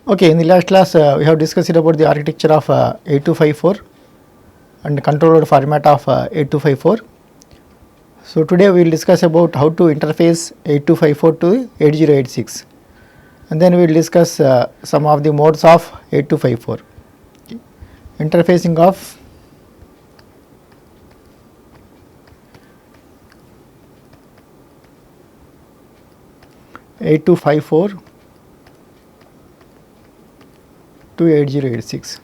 Okay, in the last class we have discussed about the architecture of 8254 and controller format of 8254. So today we will discuss about how to interface 8254 to 8086, and then we will discuss some of the modes of 8254. Okay. Interfacing of 8254 to 8086.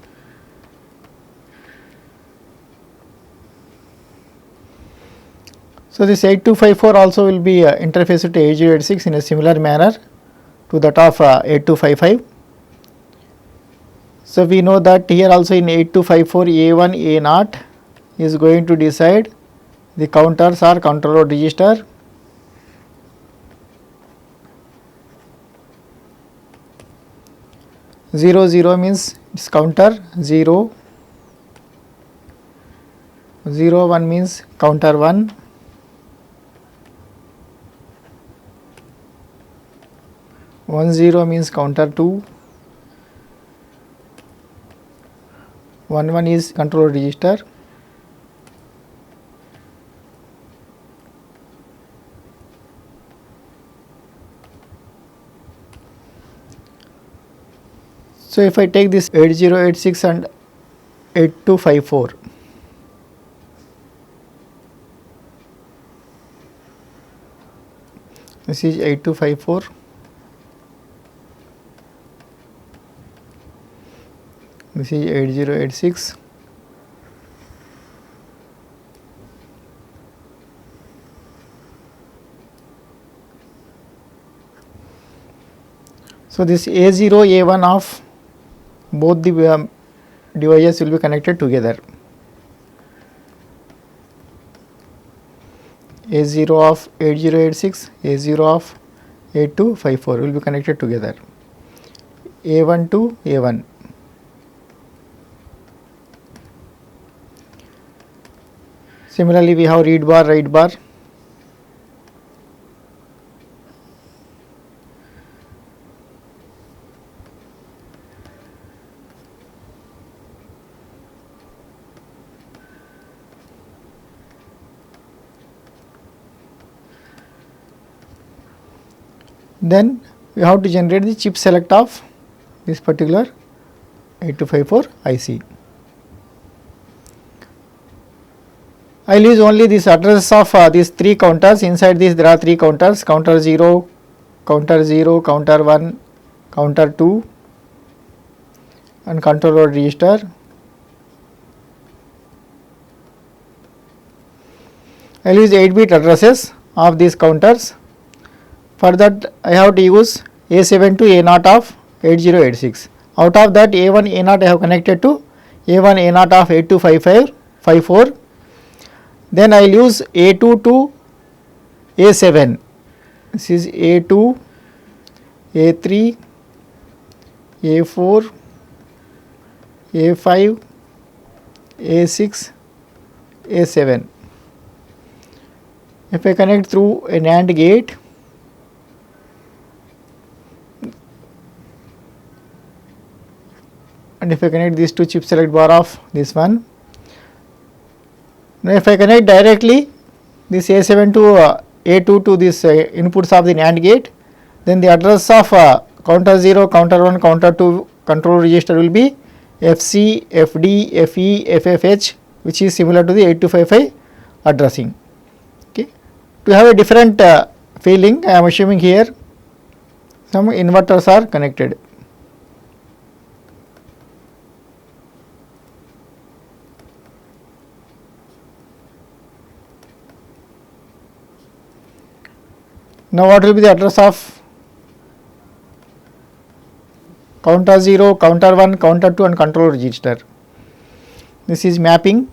So this 8254 also will be interfaced to 8086 in a similar manner to that of 8255. So we know that here also in 8254 A1 A0 is going to decide the counters or control register. Zero zero means its counter 0, 0 1 means counter 1, 1 0 means counter 2, 1 1 is control register, so if I take this 8086 and 8254, this is 8254, this is 8086, so this A0 A1 of both the devices will be connected together. A0 of 8086, A0 of 8254 will be connected together. A1 to A1. Similarly, we have read bar, write bar. Then we have to generate the chip select of this particular 8254 IC. I will use only this address of these 3 counters. Inside this there are 3 counters: counter 0, counter 1, counter 2, and control register. I will use 8-bit addresses of these counters. For that I have to use A7 to A0 of 8086. Out of that A1 A0 I have connected to A1 A0 of 8254. Then I will use A2 to A7. This is A2, A3, A4, A5, A6, A7. If I connect through a NAND gate, and if I connect these two chip select bar of this one, now if I connect directly this A7 to A2 to this inputs of the NAND gate, then the address of counter 0, counter 1, counter 2 control register will be FC, FD, FE, FFH, which is similar to the 8255 addressing. Okay. To have a different feeling, I am assuming here some inverters are connected. Now what will be the address of counter 0, counter 1, counter 2 and control register? This is mapping.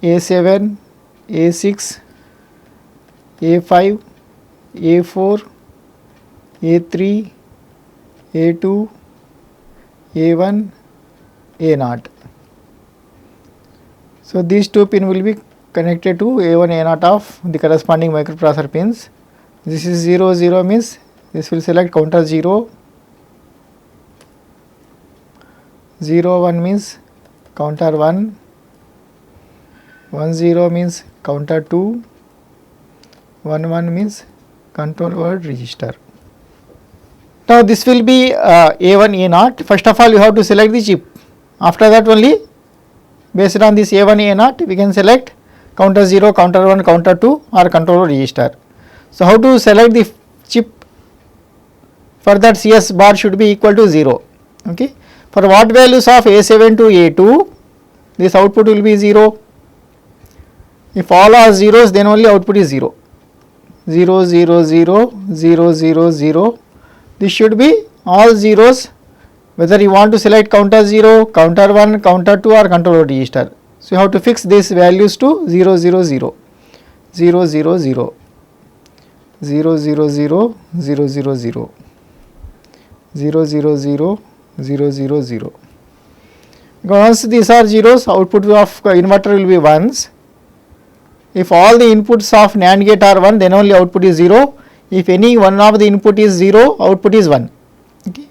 A7, A6, A5, A4, A3, A2, A1, A0. So these two pin will be connected to A1 A0 of the corresponding microprocessor pins. This is 0 0 means this will select counter 0, 0 1 means counter 1, 1 0 means counter 2, 1 1 means control word register. Now this will be A1 A0. First of all you have to select the chip. After that only based on this A1 A0 we can select counter 0, counter 1, counter 2 or control register. So how to select the chip? For that CS bar should be equal to 0. Okay. For what values of A7 to A2 this output will be 0. If all are zeros then only output is 0. 0 0 0 0 0 0. This should be all zeros whether you want to select counter 0, counter 1, counter 2 or control register. So you have to fix these values to 0 0 0 0 0 0 0 0 0 0 0 0 0 0 0 0 0 0. Once these are zeros output of inverter will be ones. If all the inputs of NAND gate are 1 then only output is 0. If any one of the input is 0 output is 1. Okay.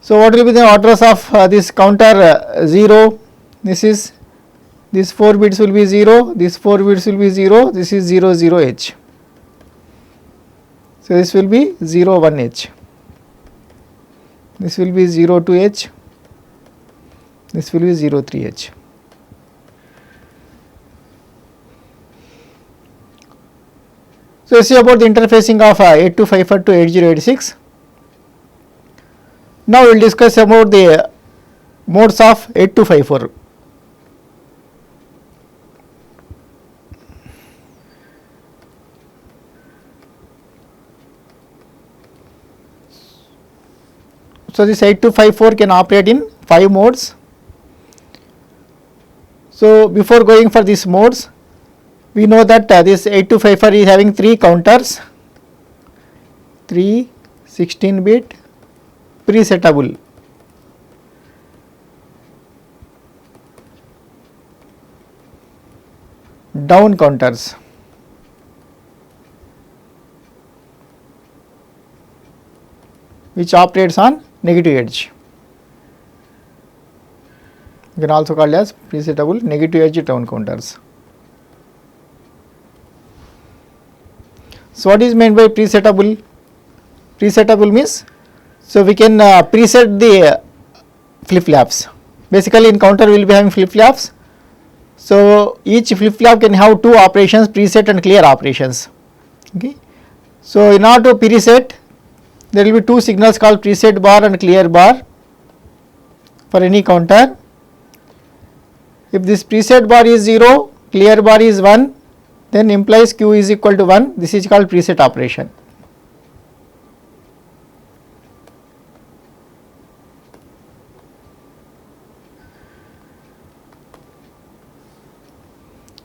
So what will be the address of this counter 0? This is this 4 bits will be 0, this 4 bits will be 0, this is 0 0 H. So this will be 0 1 H, this will be 0 2 H, this will be 0 3 H. So see about the interfacing of 8255 to 8086. Now we will discuss about the modes of 8254. So this 8254 can operate in 5 modes. So before going for these modes, we know that this 8254 is having 3 counters, 3 16-bit presettable. Down counters. Which operates on negative edge. You can also call as presettable negative edge down counters. So what is meant by presettable? Presettable means so we can preset the flip flops. Basically in counter we will be having flip flops. So each flip flop can have 2 operations, preset and clear operations. Okay. So in order to preset there will be 2 signals called preset bar and clear bar for any counter. If this preset bar is 0, clear bar is 1, then implies Q is equal to 1. This is called preset operation.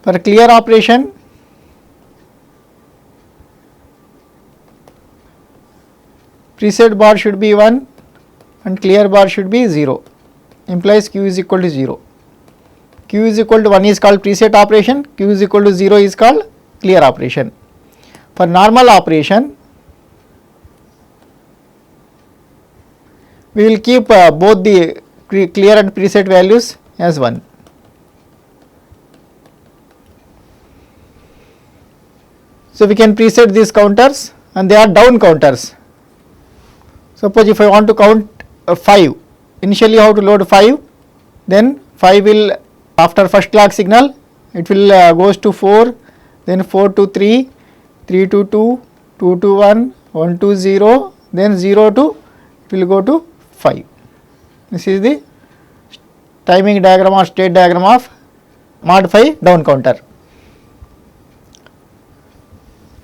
For clear operation, preset bar should be 1 and clear bar should be 0, implies Q is equal to 0. Q is equal to 1 is called preset operation, Q is equal to 0 is called clear operation. For normal operation, we will keep both the clear and preset values as 1. So we can preset these counters and they are down counters. Suppose if I want to count 5, initially you have to load 5, then 5 will after first clock signal it will goes to 4, then 4 to 3, 3 to 2, 2 to 1, 1 to 0, then 0 to it will go to 5. This is the timing diagram or state diagram of mod 5 down counter.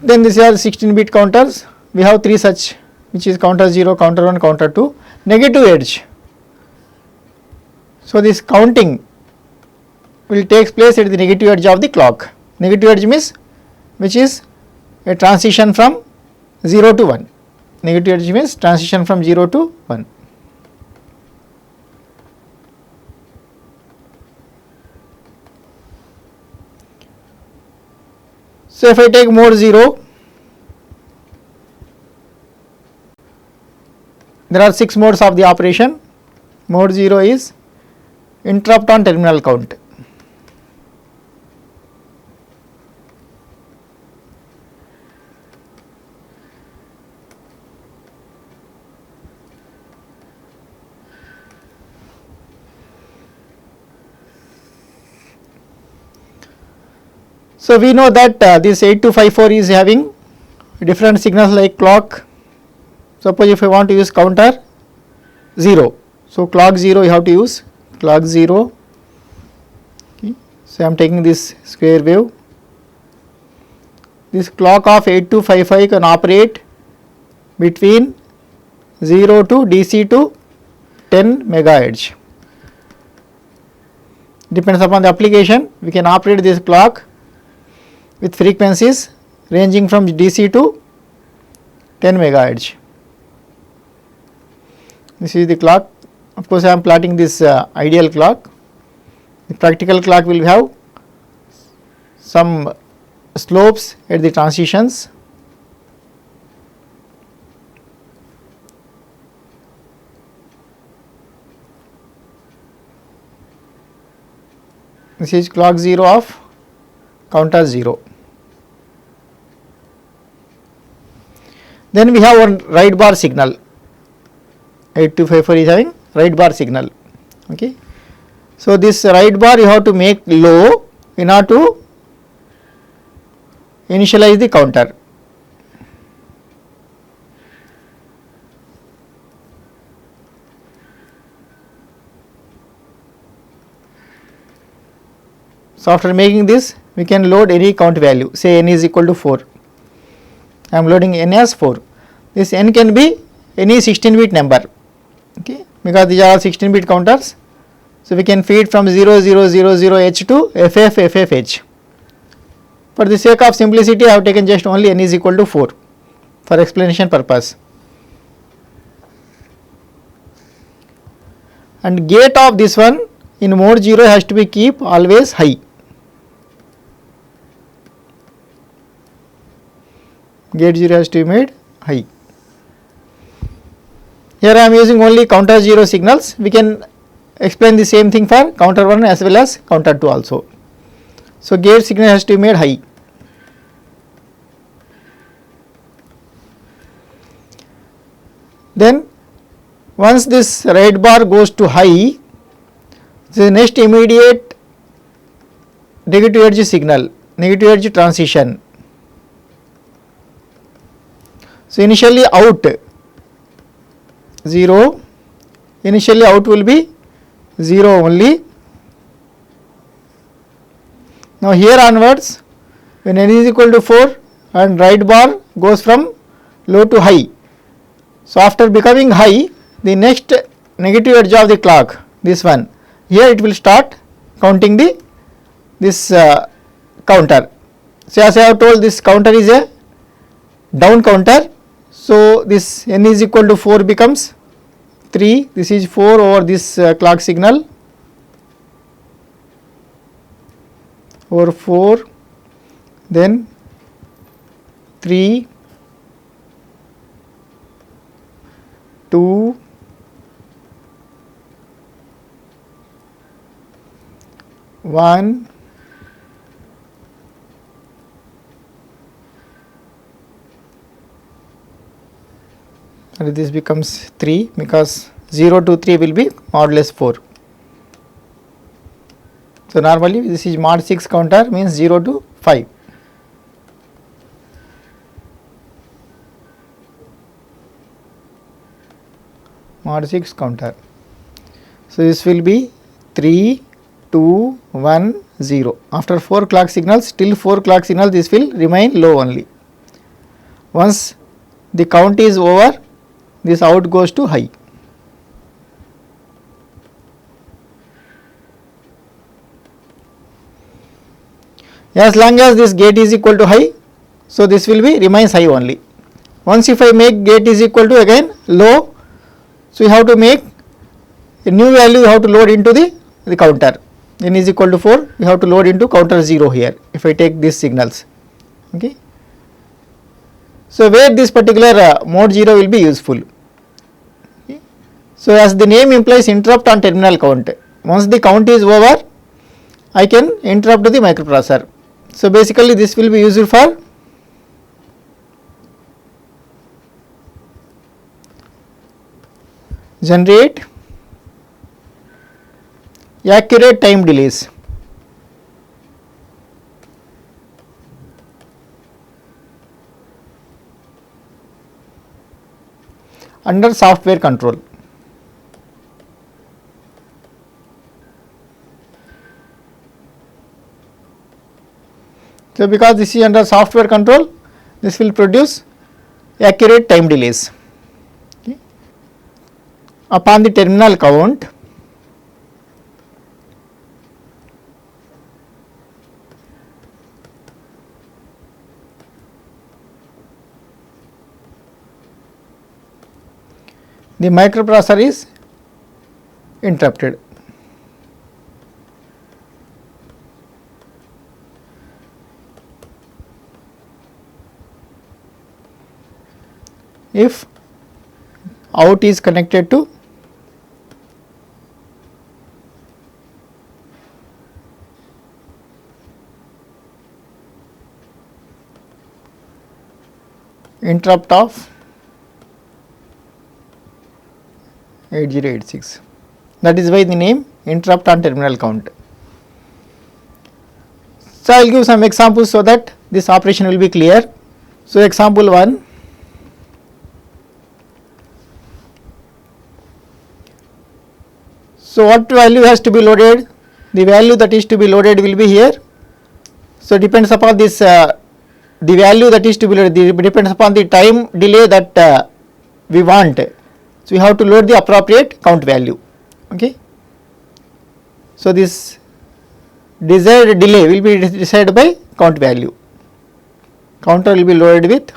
Then these are 16-bit counters. We have 3 such, which is counter 0, counter 1, counter 2, negative edge. So this counting will take place at the negative edge of the clock. Negative edge means which is a transition from 0 to 1. Negative edge means transition from 0 to 1. So if I take mode 0, there are 6 modes of the operation. Mode 0 is interrupt on terminal count. So we know that this 8254 is having different signals like clock. Suppose if I want to use counter 0, so clock 0 you have to use clock 0. Okay. So I am taking this square wave. This clock of 8255 can operate between 0 to DC to 10 megahertz. Depends upon the application, we can operate this clock with frequencies ranging from DC to 10 megahertz. This is the clock. Of course, I am plotting this ideal clock. The practical clock will have some slopes at the transitions. This is clock 0 of counter 0. Then we have one right bar signal. 8254 is having right bar signal. Okay. So this right bar you have to make low in order to initialize the counter. So after making this, we can load any count value, say n is equal to 4. I am loading n as 4. This n can be any 16-bit number, okay, because these are all 16-bit counters. So we can feed from 0000h to FFFFH. For the sake of simplicity, I have taken just only n is equal to 4 for explanation purpose. And gate of this one in mode 0 has to be keep always high. Gate 0 has to be made high. Here I am using only counter 0 signals. We can explain the same thing for counter 1 as well as counter 2 also. So gate signal has to be made high. Then once this right bar goes to high, the next immediate negative edge signal, negative edge transition. So initially out 0, initially out will be 0 only. Now here onwards, when n is equal to 4 and right bar goes from low to high. So after becoming high, the next negative edge of the clock, this one, here it will start counting this counter. So as I have told, this counter is a down counter. So this n is equal to 4 becomes 3, this is 4 over this clock signal, over 4, then 3, 2, 1, and this becomes 3 because 0 to 3 will be modulus 4. So normally this is mod 6 counter, means 0 to 5. Mod 6 counter. So this will be 3, 2, 1, 0. After 4 clock signals, till 4 clock signals, this will remain low only. Once the count is over, this out goes to high. As long as this gate is equal to high, so this will be remains high only. Once if I make gate is equal to again low, so you have to make a new value, you have to load into the counter. N is equal to 4, you have to load into counter 0 here if I take these signals. Okay. So, where this particular mode 0 will be useful. Okay. So, as the name implies, interrupt on terminal count. Once the count is over, I can interrupt the microprocessor. So, basically this will be used for generate accurate time delays. Under software control. So, because this is under software control, this will produce accurate time delays. Okay. Upon the terminal count, the microprocessor is interrupted. If out is connected to interrupt of 8086, that is why the name interrupt on terminal count. So, I will give some examples so that this operation will be clear. So, example 1. So, what value has to be loaded? The value that is to be loaded will be here. So, depends upon this the value that is to be loaded depends upon the time delay that we want. So, we have to load the appropriate count value. Okay. So, this desired delay will be decided by count value. Counter will be loaded with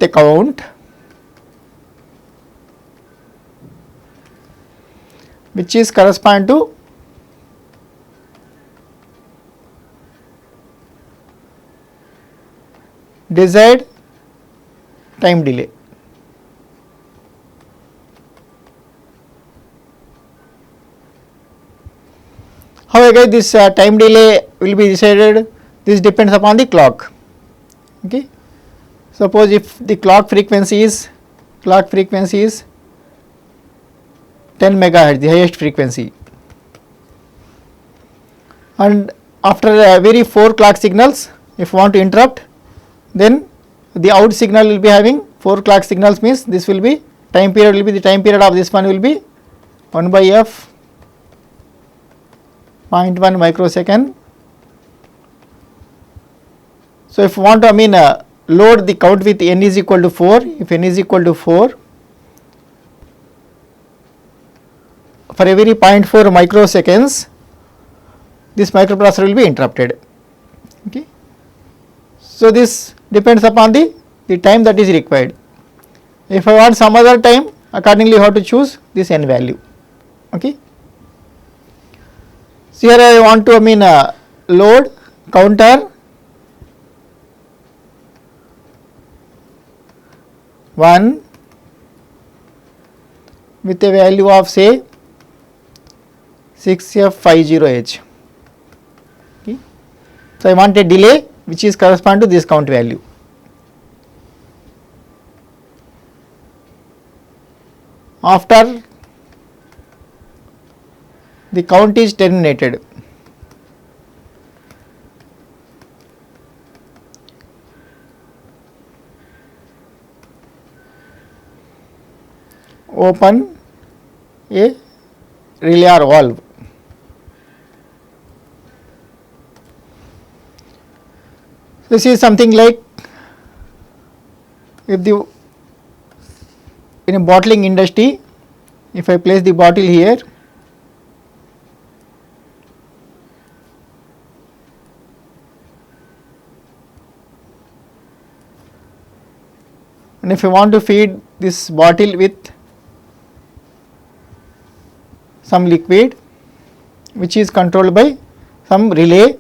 a count which is correspond to desired time delay. However, this time delay will be decided, this depends upon the clock. Okay. Suppose if the clock frequency is 10 megahertz, the highest frequency, and after every 4 clock signals, if you want to interrupt, then the out signal will be having 4 clock signals, means this will be time period, will be the time period of this one will be 1 by f 0.1 microsecond. So, if you want to load the count with n is equal to 4, if n is equal to 4, for every 0.4 microseconds, this microprocessor will be interrupted. Okay. So, this depends upon the time that is required. If I want some other time, accordingly you have to choose this n value. Okay. So, here I want to load counter 1 with a value of say 6F50H. Okay. So, I want a delay which is correspond to this count value. After the count is terminated, open a relay or valve. This is something like if in a bottling industry, if I place the bottle here, and if I want to feed this bottle with some liquid which is controlled by some relay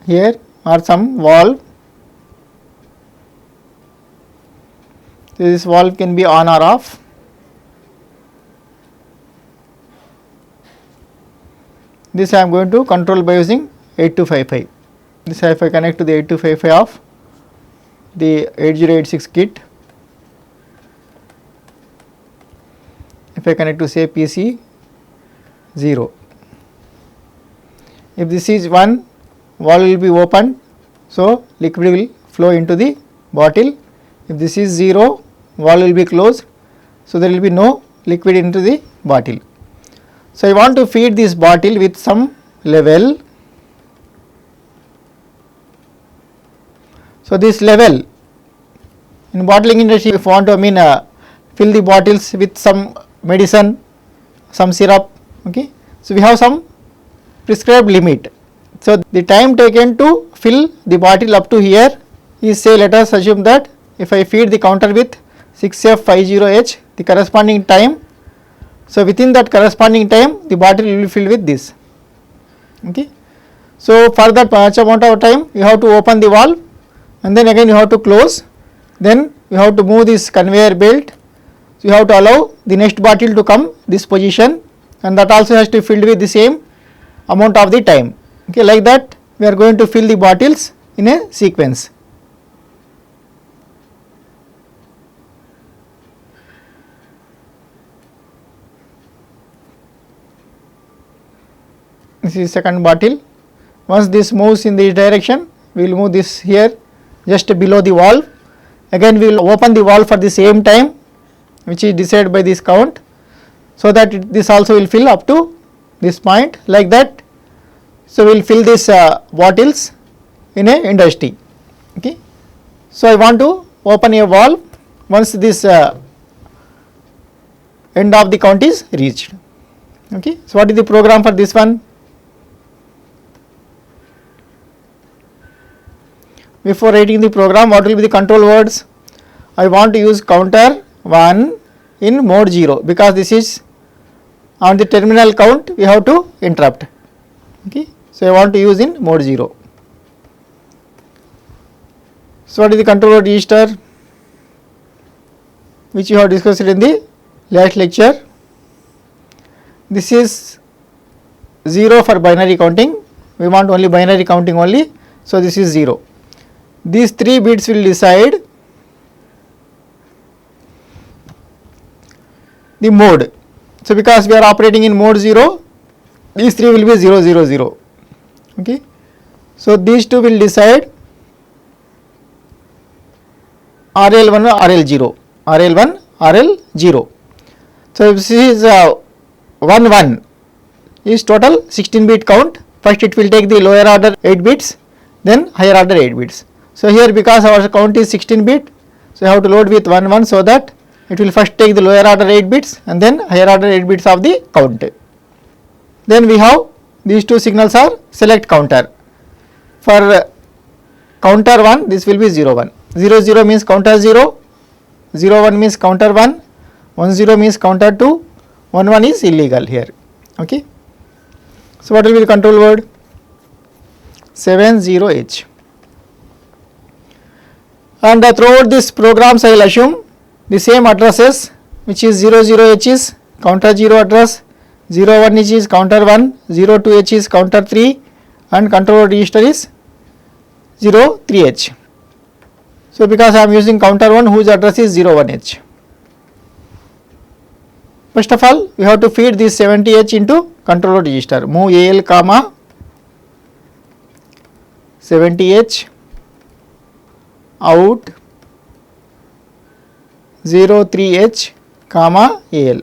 here or some valve. So, this valve can be on or off. This I am going to control by using 8255. This if I connect to the 8255 of the 8086 kit, if I connect to say PC 0, if this is 1, valve will be open, so liquid will flow into the bottle. If this is 0, valve will be closed, so there will be no liquid into the bottle. So, I want to feed this bottle with some level. So, this level in bottling industry, if you want to fill the bottles with some medicine, some syrup, okay. So, we have some prescribed limit. So, the time taken to fill the bottle up to here is, say, let us assume that if I feed the counter with 6F50H, the corresponding time. So, within that corresponding time the bottle will be filled with this, okay. So, for that much amount of time you have to open the valve and then again you have to close, then you have to move this conveyor belt. So, you have to allow the next bottle to come this position, and that also has to be filled with the same amount of the time, okay. Like that we are going to fill the bottles in a sequence. This is second bottle. Once this moves in this direction, we will move this here just below the valve. Again we will open the valve for the same time, which is decided by this count, so that this also will fill up to this point, like that. So, we will fill these bottles in a industry, okay. So, I want to open a valve once this end of the count is reached, okay. So, what is the program for this one? Before writing the program, what will be the control words? I want to use counter 1 in mode 0, because this is on the terminal count we have to interrupt, okay. So, I want to use in mode 0. So, what is the control word register, which you have discussed in the last lecture? This is 0 for binary counting, we want only binary counting only. So, this is 0. These 3 bits will decide the mode. So, because we are operating in mode 0, these 3 will be 0 0 0, okay. So, these 2 will decide RL1 RL0, RL1 RL0. So, this is 1 1 is total 16 bit count. First it will take the lower order 8 bits, then higher order 8 bits. So, here because our count is 16 bit, so you have to load with 1 1, so that it will first take the lower order 8 bits and then higher order 8 bits of the count. Then we have these 2 signals are select counter. For counter 1, this will be 0 1, 0 0 means counter 0, 0 1 means counter 1, 1 0 means counter 2, 1 1 is illegal here, okay. So, what will be the control word? 70H. And throughout this programs I will assume the same addresses, which is 00H is counter 0 address, 01H is counter 1, 02H is counter 3, and control register is 03H. So, because I am using counter 1 whose address is 01H. First of all, we have to feed this 70H into control register. Move AL comma 70H out 03H comma AL.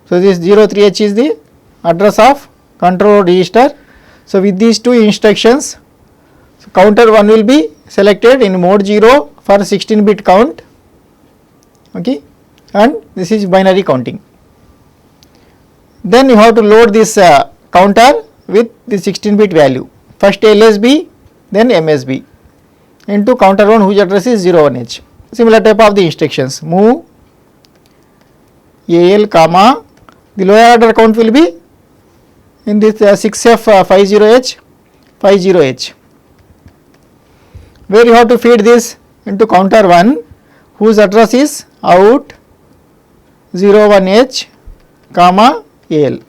So, this 03H is the address of control register. So, with these 2 instructions, so counter 1 will be selected in mode 0 for 16 bit count, okay, and this is binary counting. Then you have to load this counter with the 16 bit value, first LSB then MSB into counter 1 whose address is 01H. Similar type of the instructions, move AL comma The lower order count will be in this 6F50H 50H, where you have to feed this into counter 1 whose address is out 01H comma AL.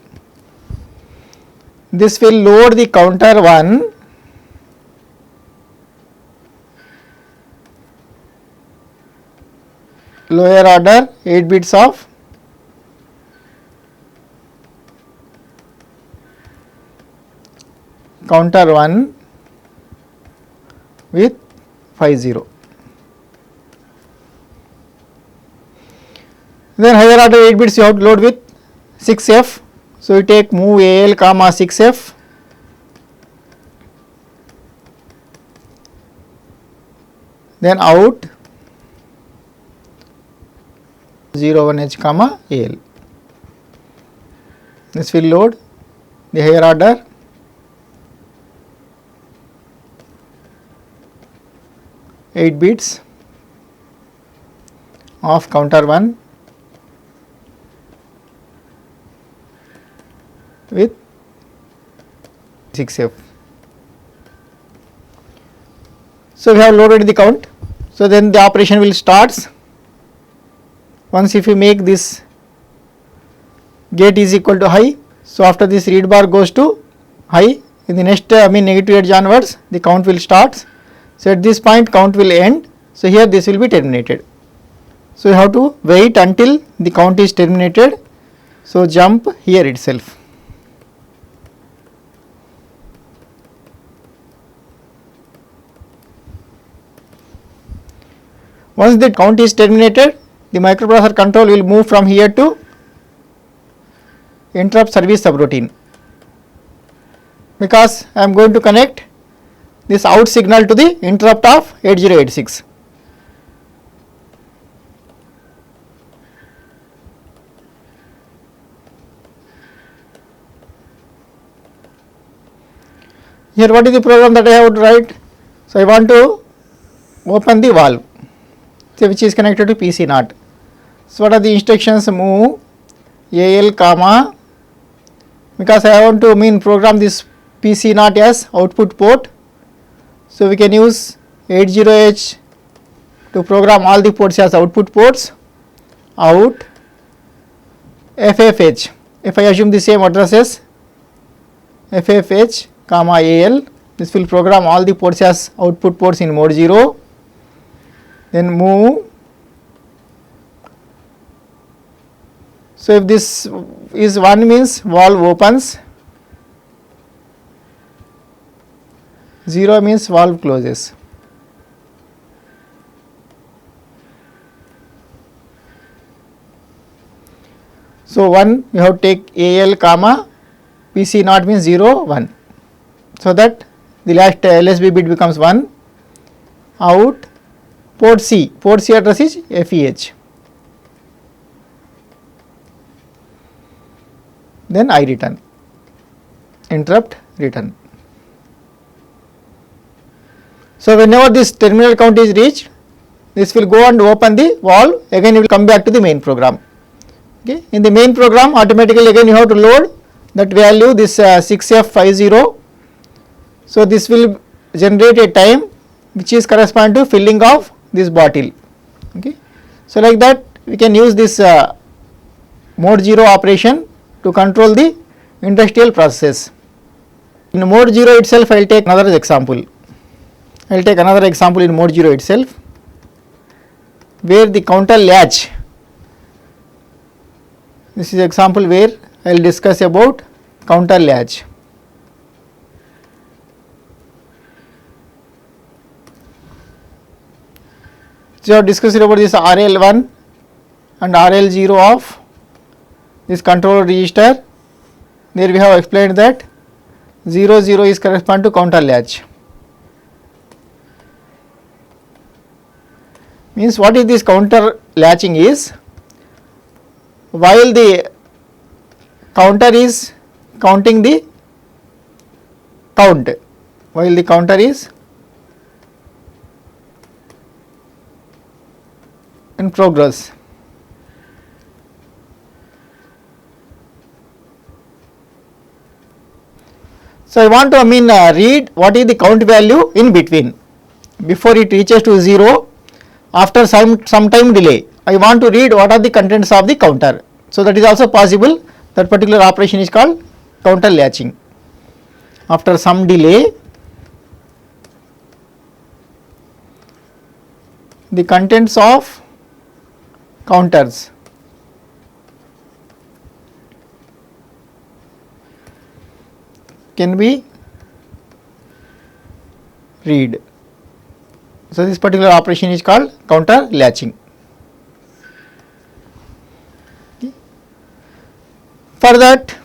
This will load the counter 1 lower order 8 bits of counter 1 with 50. Then higher order 8 bits you have to load with 6F. So, you take move AL comma 6F, then out 01H comma AL. This will load the higher order eight bits of counter 1 with 6F. So, we have loaded the count. So, then the operation will starts. Once if you make this gate is equal to high. So, after this read bar goes to high, in the next negative edge onwards the count will start. So, at this point count will end. So, here this will be terminated. So, you have to wait until the count is terminated. So, jump here itself. Once the count is terminated, the microprocessor control will move from here to interrupt service subroutine, because I am going to connect this out signal to the interrupt of 8086. Here what is the program that I have to write? So, I want to open the valve which is connected to PC naught. So, what are the instructions? Move AL comma, because I want to program this PC naught as output port. So, we can use 80H to program all the ports as output ports. Out FFH, if I assume the same addresses FFH comma AL, this will program all the ports as output ports in mode 0. Then move. So, if this is 1 means valve opens, 0 means valve closes. So, 1 you have to take AL comma PC naught means 0 1. So, that the last LSB bit becomes 1. Out port C address is FEH. Then I return, interrupt return. So, whenever this terminal count is reached, this will go and open the valve, again it will come back to the main program. Okay. In the main program automatically again you have to load that value, this 6F50. So, this will generate a time which is correspond to filling of this bottle. Okay. So, like that we can use this mode 0 operation to control the industrial process. In mode 0 itself I will take another example. I will take another example in mode 0 itself, where the counter latch, this is example where I will discuss about counter latch. So, we have discussed about this RL1 and RL0 of this control register. There we have explained that 0 0 is correspond to counter latch. Means what is this counter latching is, while the counter is counting the count, while the counter is in progress, So I want to read what is the count value in between before it reaches to 0. After some time delay, I want to read what are the contents of the counter. So that is also possible. That particular operation is called counter latching. After some delay, the contents of counters can be read. So this particular operation is called counter latching. Okay. For that,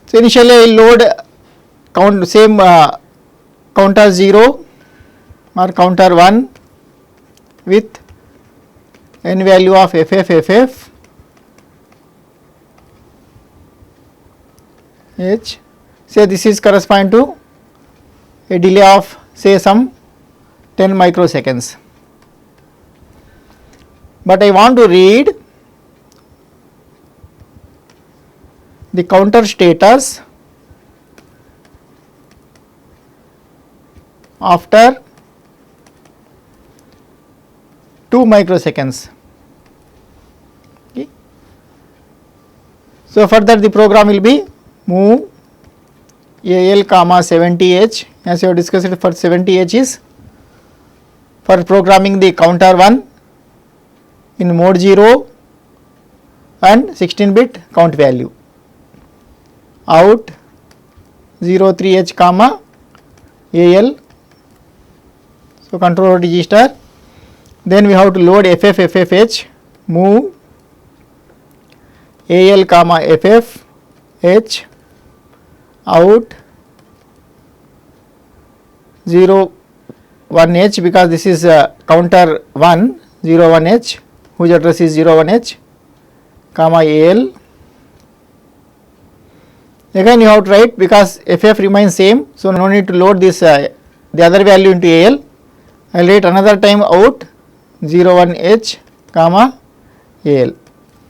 so initially I load counter 0 or counter 1 with n value of ff h. Say this is correspond to a delay of say some 10 microseconds, but I want to read the counter status after 2 microseconds. Okay. So for that the program will be move AL comma 70H, as you have discussed it. For 70H is for programming the counter 1 in mode 0 and 16-bit count value. Out 03H comma AL, so control register. Then we have to load FFFFH, move AL comma FFH, out 01H, because this is counter 1 01H whose address is 01H comma AL. Again you have to write, because FF remains same, so no need to load this the other value into AL. I will write another time out 01H comma AL,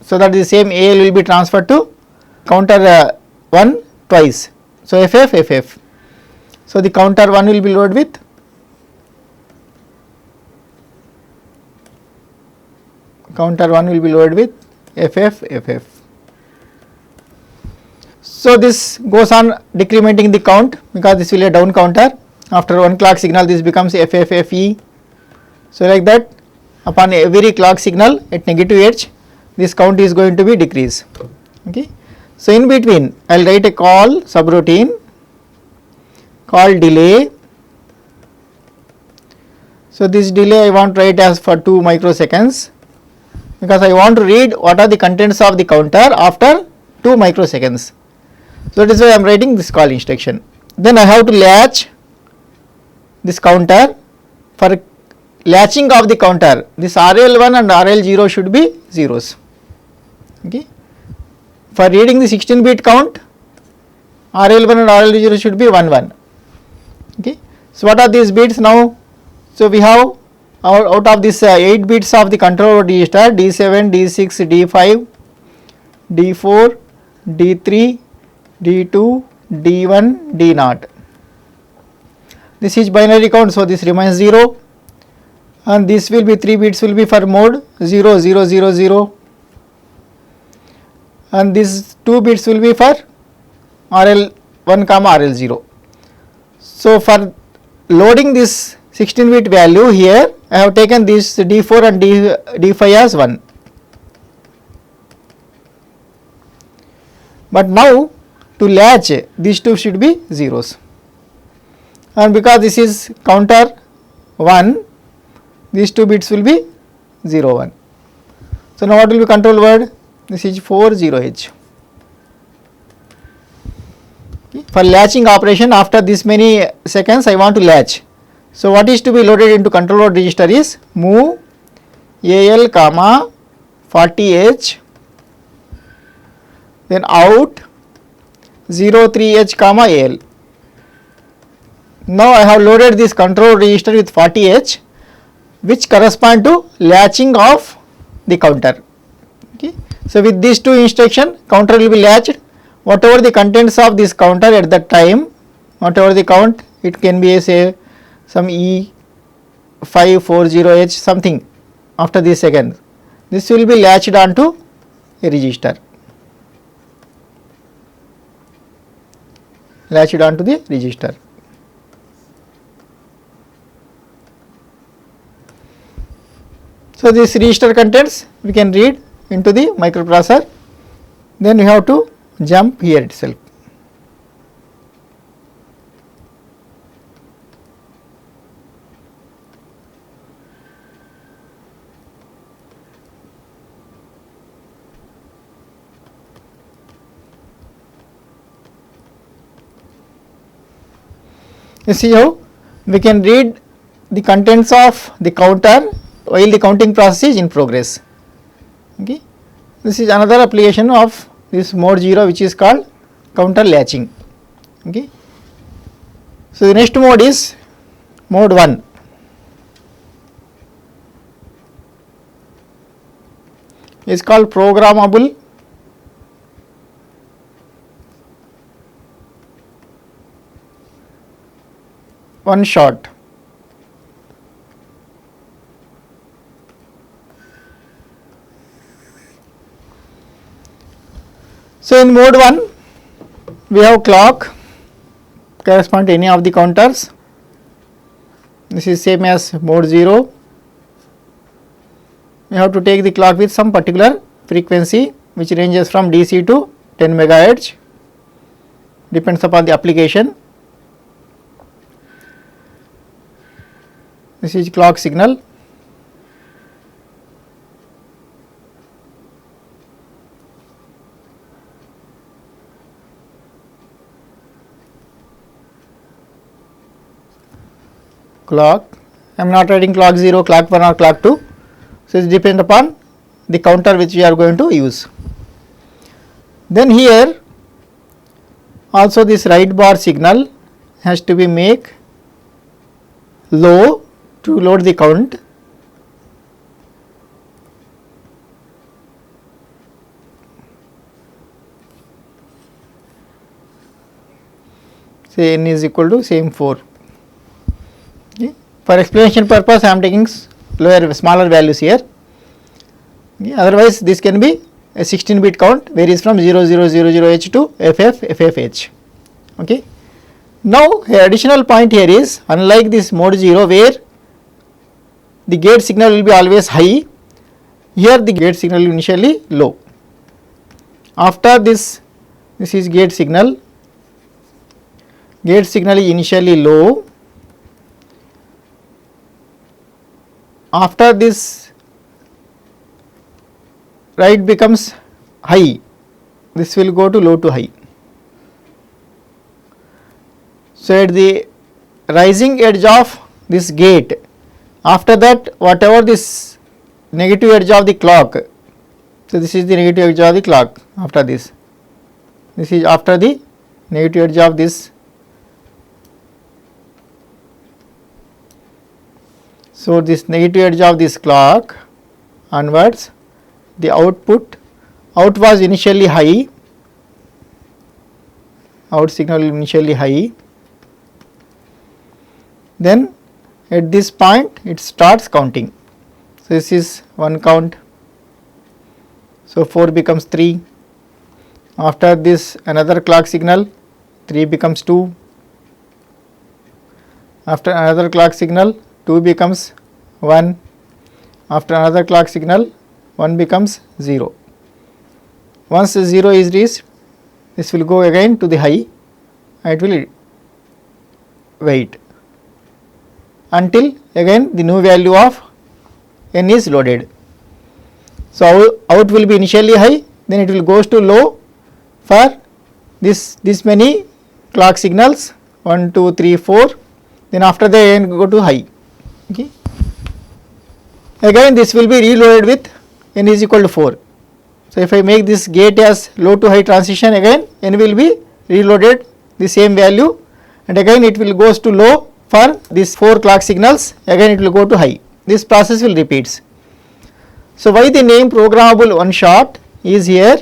so that the same AL will be transferred to counter 1 twice. So FF. So the counter 1 will be loaded with FF. So this goes on decrementing the count, because this will be a down counter. After one clock signal this becomes FFFE. So like that, upon every clock signal at negative edge, this count is going to be decrease. Okay. So in between I will write a call subroutine called delay. So this delay I want to write as for 2 microseconds, because I want to read what are the contents of the counter after 2 microseconds. So that is why I am writing this call instruction. Then I have to latch this counter. For latching of the counter, this RL1 and RL0 should be zeros. Okay. For reading the 16-bit count, RL1 and RL0 should be 1. Okay. So what are these bits now? So we have out of this 8 bits of the control register, D7, D6, D5, D4, D3, D2, D1, D0. This is binary count, so this remains 0, and this will be 3 bits will be for mode 0, 0, 0, 0, and these 2 bits will be for RL1 comma RL0. So for loading this 16-bit value here, I have taken this D4 and D5 as 1. But now to latch, these two should be zeros, and because this is counter 1, these 2 bits will be 0, 1. So now what will be control word? This is 40H. For latching operation, after this many seconds I want to latch. So what is to be loaded into control word register is move AL comma 40H, then out 03H comma AL. Now I have loaded this control register with 40H, which correspond to latching of the counter. Okay. So with these two instruction, counter will be latched. Whatever the contents of this counter at that time, whatever the count, it can be say some E540H something after the second. This will be latched onto a register, latched onto the register. So, this register contents we can read into the microprocessor, then we have to jump here itself. You see how we can read the contents of the counter while the counting process is in progress. Okay. This is another application of this mode 0, which is called counter latching. Okay. So, the next mode is mode 1. It is called programmable one shot. So, in mode 1 we have clock correspond to any of the counters. This is same as mode 0. We have to take the clock with some particular frequency which ranges from DC to 10 megahertz, depends upon the application. This is clock signal. Clock, I am not writing clock 0, clock 1 or clock 2. So, it depends upon the counter which we are going to use. Then here also this write bar signal has to be make low to load the count. Say n is equal to same 4. Okay. For explanation purpose I am taking smaller values here. Okay. Otherwise this can be a 16 bit count, varies from 0000H to FFFFH. Okay. Now, additional point here is, unlike this mode 0 where the gate signal will be always high, here the gate signal is initially low. After this is gate signal is initially low. After this write becomes high, this will go to low to high. So, at the rising edge of this gate, after that whatever this negative edge of the clock, so this is the negative edge of the clock after this is after the negative edge of this. So, this negative edge of this clock onwards, the out was initially high, out signal initially high, then at this point it starts counting. So, this is one count. So, 4 becomes 3. After this another clock signal, 3 becomes 2. After another clock signal, 2 becomes 1. After another clock signal, 1 becomes 0. Once 0 is reached, this will go again to the high and it will wait until again the new value of n is loaded. So, out will be initially high, then it will goes to low for this many clock signals 1, 2, 3, 4, then after the n go to high. Okay. Again this will be reloaded with n is equal to 4. So, if I make this gate as low to high transition, again n will be reloaded the same value and again it will goes to low for these 4 clock signals, again it will go to high. This process will repeats. So, why the name programmable one shot is here,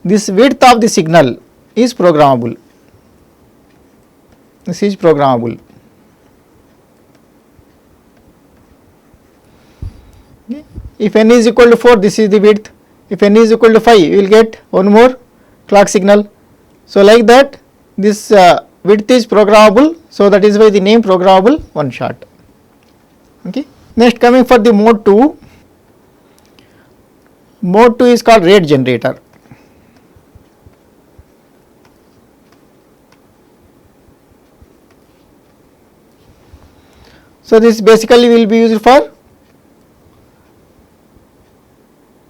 this width of the signal is programmable. This is programmable. Okay. If n is equal to 4, this is the width. If n is equal to 5, you will get one more clock signal. So, like that this width is programmable. So, that is why the name programmable one shot. Okay. Next, coming for the mode 2. Mode 2 is called rate generator. So, this basically will be used for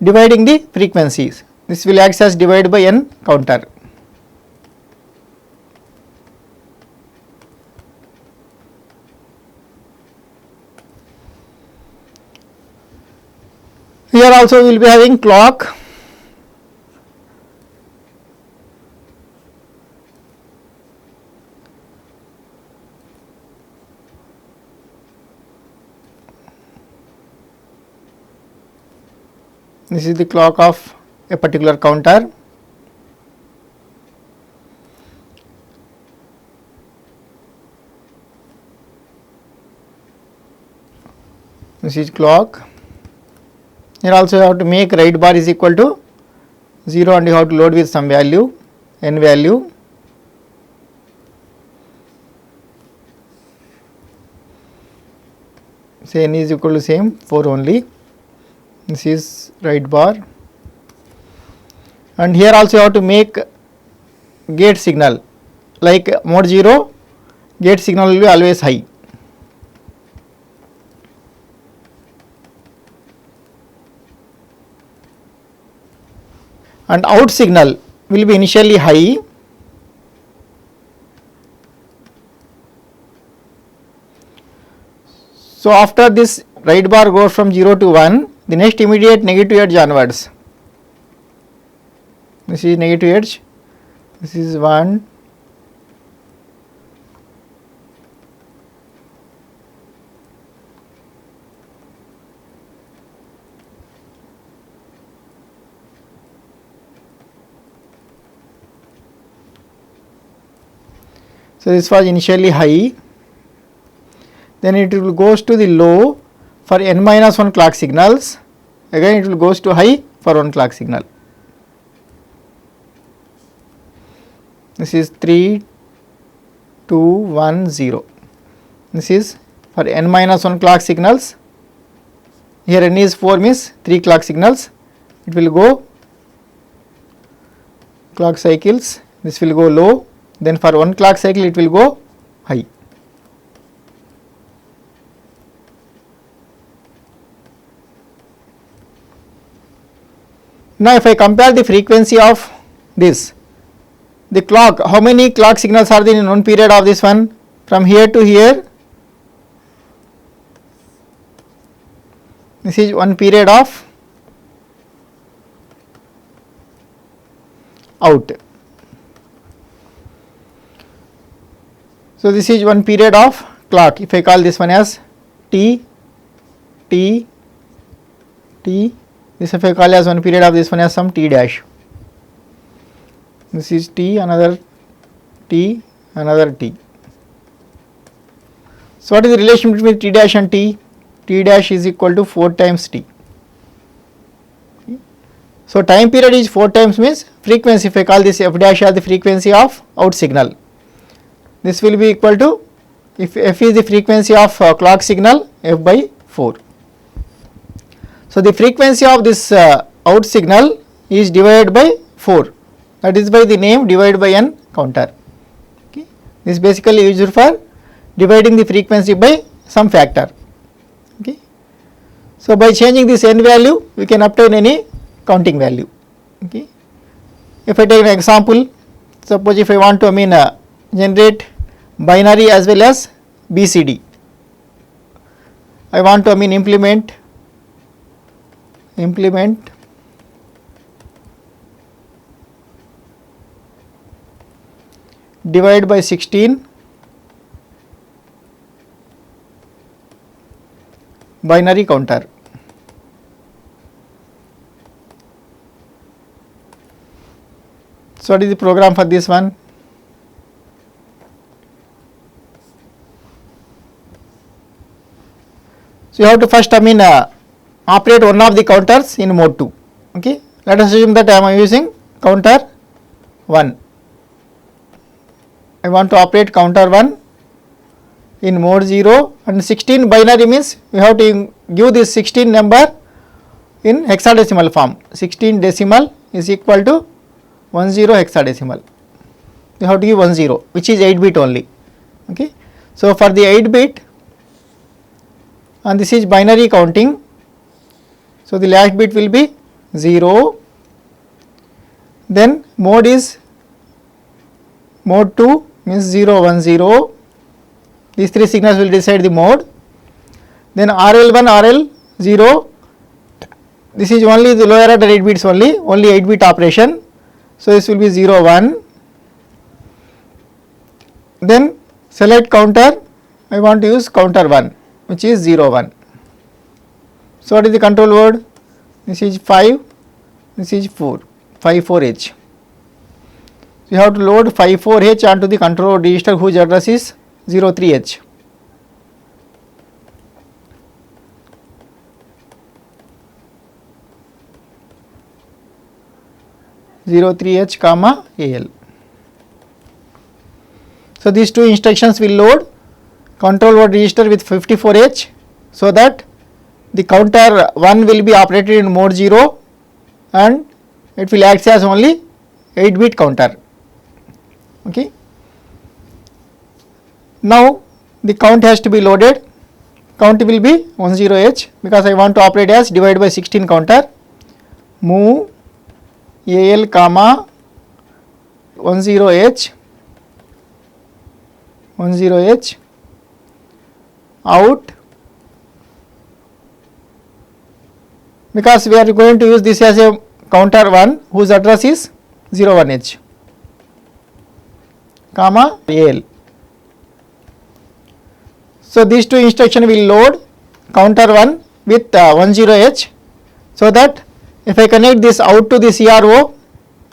dividing the frequencies. This will act as divide by n counter. Here also we will be having clock. This is the clock of a particular counter. This is clock. Here also you have to make write bar is equal to 0 and you have to load with some value, n value. Say n is equal to same 4 only. This is write bar, and here also you have to make gate signal, like mode 0 gate signal will be always high. And out signal will be initially high, so after this write bar goes from 0 to 1, the next immediate negative edge onwards. This is negative edge, this is 1, so this was initially high, then it will goes to the low for n minus 1 clock signals, again it will goes to high for 1 clock signal. This is 3, 2, 1, 0. This is for n minus 1 clock signals. Here n is 4 means 3 clock signals. It will go clock cycles. This will go low. Then for 1 clock cycle it will go high. Now, if I compare the frequency of this, the clock, how many clock signals are there in one period of this one? From here to here, this is one period of out. So, this is one period of clock. If I call this one as T, T, T, this if I call as one period of this one as some T dash. This is T, another T, another T. So, what is the relation between T dash and T? T dash is equal to 4 times T. So, time period is 4 times means frequency, if I call this f dash as the frequency of out signal, this will be equal to, if f is the frequency of clock signal, f by 4. So, the frequency of this out signal is divided by 4, that is by the name divided by n counter. Okay. This is basically used for dividing the frequency by some factor. Okay. So, by changing this n value we can obtain any counting value. Okay. If I take an example, suppose if I want to generate binary as well as BCD, I want to implement divide by 16 binary counter. So, what is the program for this one? So you have to first operate one of the counters in mode 2. Okay, let us assume that I am using counter 1. I want to operate counter 1 in mode 0, and 16 binary means we have to give this 16 number in hexadecimal form. 16 decimal is equal to 10 hexadecimal. You have to give 10, which is 8 bit only. Okay. So for the 8 bit, and this is binary counting, so the last bit will be 0. Then mode is mode 2 means 0 1 0. These three signals will decide the mode. Then RL1 RL0, this is only the lower order 8 bits only 8 bit operation. So this will be 0 1. Then select counter, I want to use counter 1, which is 0 1. So what is the control word? This is 5, this is 4, 54H. So you have to load 54H onto the control register whose address is 03H. (03H, AL). So these two instructions will load control word register with 54H, so that the counter 1 will be operated in mode 0 and it will act as only 8 bit counter. Okay. Now the count has to be loaded. Count will be 10H because I want to operate as divide by 16 counter. Move AL comma 10H out, because we are going to use this as a counter 1 whose address is 01H comma AL. So these two instructions will load counter 1 with 10H, so that if I connect this out to the CRO,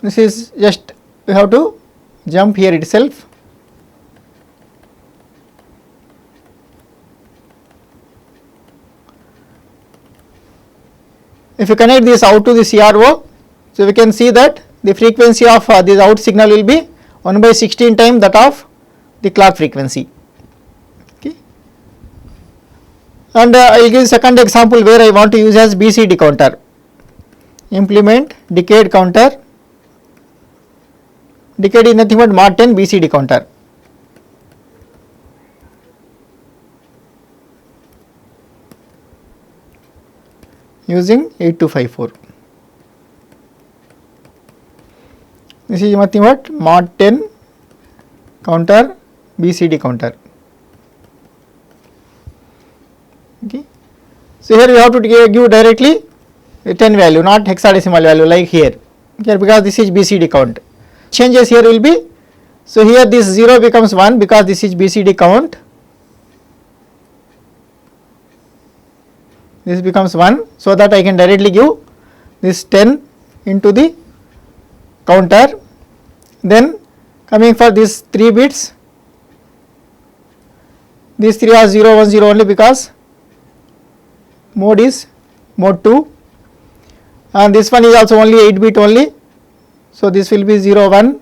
this is just we have to jump here itself. If you connect this out to the CRO, so we can see that the frequency of this out signal will be 1 by 16 times that of the clock frequency. Okay. And I will give second example where I want to use as BCD counter. Implement decade counter. Decade is nothing but mod 10 BCD counter. Using 8254. This is nothing but mod 10 counter BCD counter. Okay. So here we have to give directly a 10 value, not hexadecimal value like here. Here because this is BCD count. Changes here will be, so here this 0 becomes 1 because this is BCD count. This becomes 1, so that I can directly give this 10 into the counter. Then coming for these 3 bits, these 3 are 0 1 0 only because mode is mode 2, and this one is also only 8 bit only. So this will be 0 1,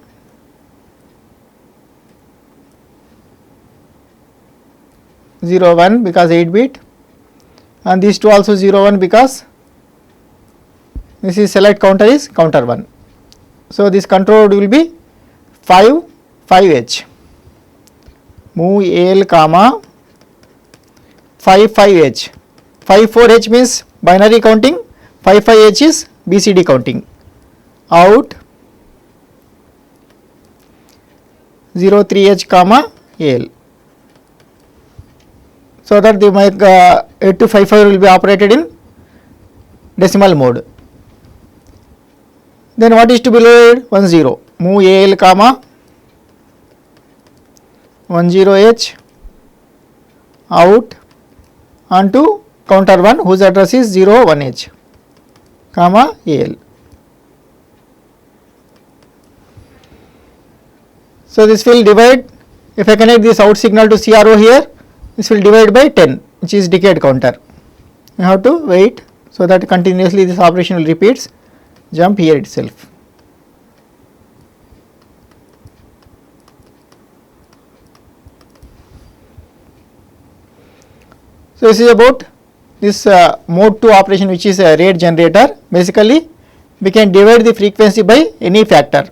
because 8 bit, and these two also 0 1 because this is select counter is counter 1. So this control will be 5H. Move AL comma 5H. 54H means binary counting, 55H is BCD counting. Out 03H comma AL. So that the 8255 will be operated in decimal mode. Then what is to be loaded? 10. Move AL comma 10H out onto counter 1 whose address is 01H comma AL. So this will divide, if I connect this out signal to CRO here, this will divide by 10, which is decade counter. you have to wait, so that continuously this operation will repeats, jump here itself. So, this is about this mode 2 operation, which is a rate generator. Basically, we can divide the frequency by any factor.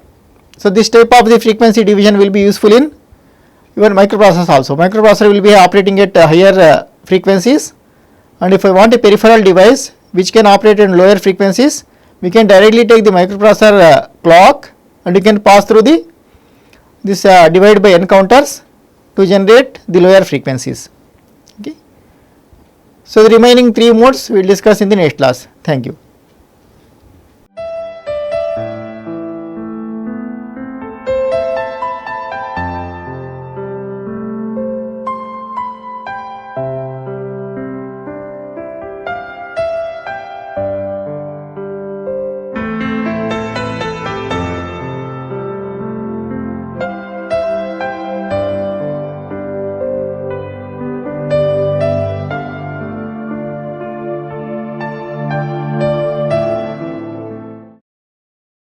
So, this type of the frequency division will be useful in your microprocessor also. Microprocessor will be operating at higher frequencies, and if I want a peripheral device which can operate in lower frequencies, we can directly take the microprocessor clock and you can pass through the this divide by n counters to generate the lower frequencies. Okay. So, the remaining 3 modes we will discuss in the next class. Thank you.